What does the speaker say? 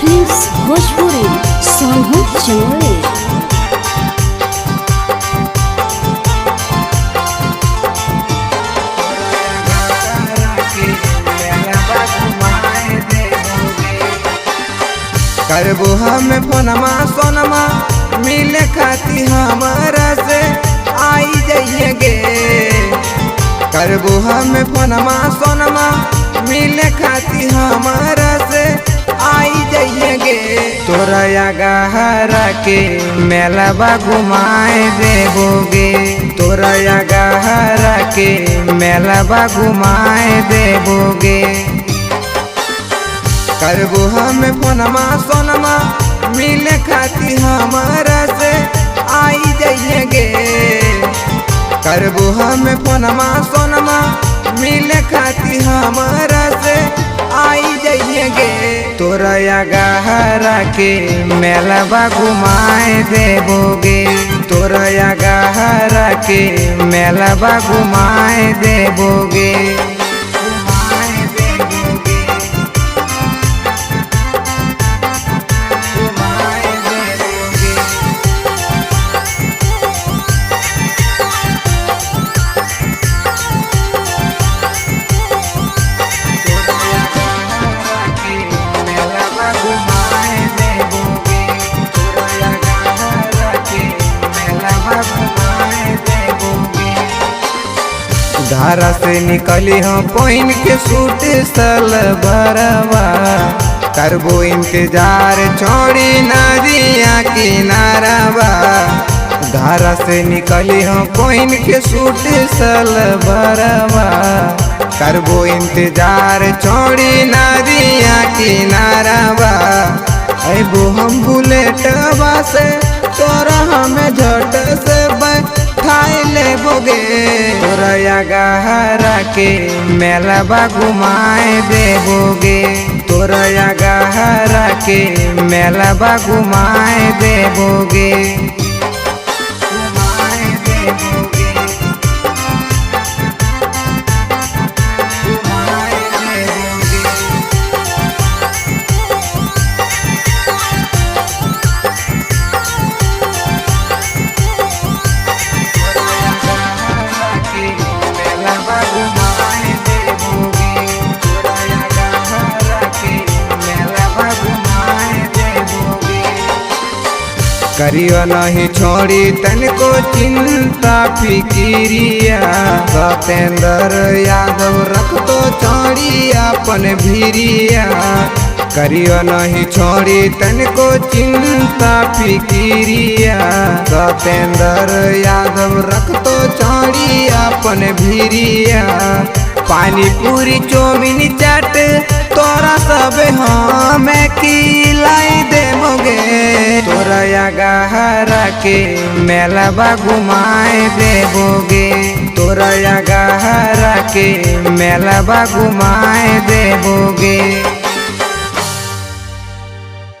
Films Bhojpuri Sonu Chamoli. करबो हम फोनमा सोनमा मिले खाती हमारा से आई जाइए गे। करबो हम फोनमा सोनमा मिले खाती हमारा से आई जाइए गे। तोरा गहरा के मेला घुमाए देबोगे। तोरा गहरा के मेला घुमाए देबोगे। करबो हम फोनमा सोनमा मिले खाती हमारा से आई जाइए गे। करबो हम फोनमा सोनमा मिले खाती हमारा से आई जाइए गे। तोरा गहरा के मेला घुमाए देबोगे। तोरा गहरा के मेला घुमाए देबोगे। धारा से निकली हम पहिन के सूट सलवारवा। करबो इंतजार छोड़ी नदिया किनारवा। धारा से निकली हम पहिन के सूट सलवारवा। करबो इंतजार छोड़ी नदिया किनारवा। अबो हम बुलेटवा से तोरा हमें झट से बैठाई लेबोगे। तोरा गहरा के मेला घुमाए देबोगे। तोरा गहरा के मेला घुमाए देबोगे। करियो नहीं छोड़ी तनको चिंता फिकिरिया। सतेंद्र यादव रख तो छोड़ी अपन भिरिया। करियो नहीं छोड़ी तनको चिंता फिकिरिया। सतेंद्र यादव रख तो छोड़ी अपन भिरिया। पानी पूरी चौमिन चाट तोरा सब हमें खिलाई देबोगे। तोरा गहरा के मेला घुमाए देबोगे। तोरा गहरा के मेला घुमाए देबोगे।